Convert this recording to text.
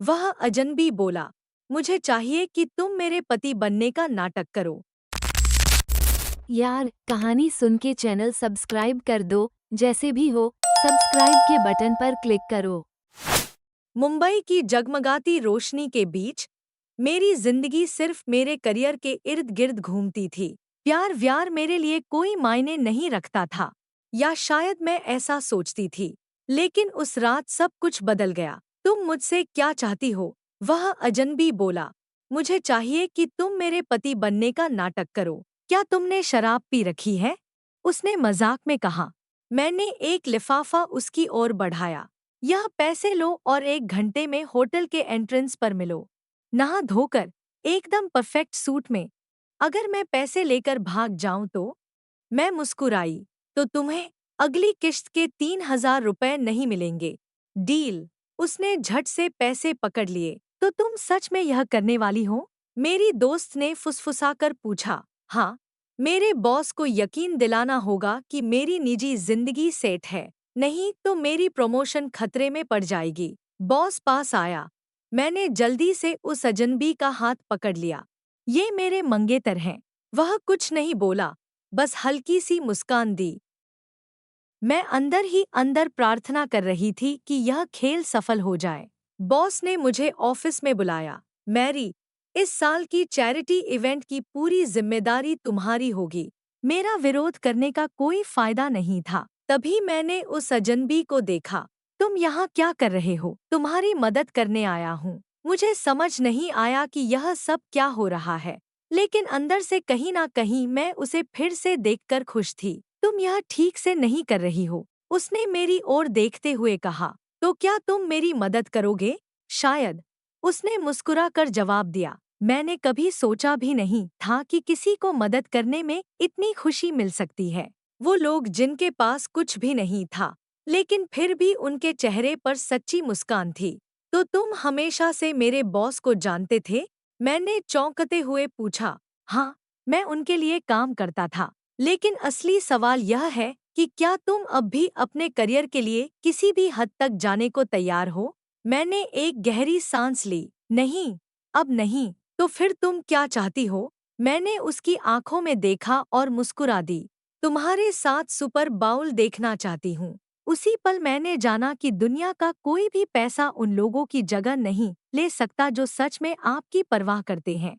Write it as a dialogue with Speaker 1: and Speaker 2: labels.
Speaker 1: वह अजनबी बोला, मुझे चाहिए कि तुम मेरे पति बनने का नाटक करो।
Speaker 2: यार, कहानी सुन के चैनल सब्सक्राइब कर दो। जैसे भी हो, सब्सक्राइब के बटन पर क्लिक करो।
Speaker 1: मुंबई की जगमगाती रोशनी के बीच मेरी जिंदगी सिर्फ मेरे करियर के इर्द गिर्द घूमती थी। प्यार व्यार मेरे लिए कोई मायने नहीं रखता था, या शायद मैं ऐसा सोचती थी। लेकिन उस रात सब कुछ बदल गया। तुम मुझसे क्या चाहती हो? वह अजनबी बोला। मुझे चाहिए कि तुम मेरे पति बनने का नाटक करो। क्या तुमने शराब पी रखी है? उसने मजाक में कहा। मैंने एक लिफाफा उसकी ओर बढ़ाया। यह पैसे लो और 1 घंटे में होटल के एंट्रेंस पर मिलो, नहा धोकर, एकदम परफेक्ट सूट में। अगर मैं पैसे लेकर भाग जाऊं तो? मैं मुस्कुराई। तो तुम्हें अगली किश्त के 3,000 रुपए नहीं मिलेंगे। डील। उसने झट से पैसे पकड़ लिए। तो तुम सच में यह करने वाली हो? मेरी दोस्त ने फुसफुसाकर पूछा। हाँ, मेरे बॉस को यकीन दिलाना होगा कि मेरी निजी जिंदगी सेट है, नहीं तो मेरी प्रमोशन खतरे में पड़ जाएगी। बॉस पास आया। मैंने जल्दी से उस अजनबी का हाथ पकड़ लिया। ये मेरे मंगेतर हैं। वह कुछ नहीं बोला, बस हल्की सी मुस्कान दी। मैं अंदर ही अंदर प्रार्थना कर रही थी कि यह खेल सफल हो जाए। बॉस ने मुझे ऑफिस में बुलाया। मैरी, इस साल की चैरिटी इवेंट की पूरी जिम्मेदारी तुम्हारी होगी। मेरा विरोध करने का कोई फायदा नहीं था। तभी मैंने उस अजनबी को देखा। तुम यहाँ क्या कर रहे हो? तुम्हारी मदद करने आया हूँ। मुझे समझ नहीं आया कि यह सब क्या हो रहा है, लेकिन अंदर से कहीं ना कहीं मैं उसे फिर से देखकर खुश थी। तुम यह ठीक से नहीं कर रही हो, उसने मेरी ओर देखते हुए कहा। तो क्या तुम मेरी मदद करोगे? शायद, उसने मुस्कुराकर जवाब दिया। मैंने कभी सोचा भी नहीं था कि किसी को मदद करने में इतनी खुशी मिल सकती है। वो लोग जिनके पास कुछ भी नहीं था, लेकिन फिर भी उनके चेहरे पर सच्ची मुस्कान थी। तो तुम हमेशा से मेरे बॉस को जानते थे? मैंने चौंकते हुए पूछा। हाँ, मैं उनके लिए काम करता था। लेकिन असली सवाल यह है कि क्या तुम अब भी अपने करियर के लिए किसी भी हद तक जाने को तैयार हो? मैंने एक गहरी सांस ली। नहीं, अब नहीं। तो फिर तुम क्या चाहती हो? मैंने उसकी आंखों में देखा और मुस्कुरा दी। तुम्हारे साथ सुपर बाउल देखना चाहती हूँ। उसी पल मैंने जाना कि दुनिया का कोई भी पैसा उन लोगों की जगह नहीं ले सकता जो सच में आपकी परवाह करते हैं।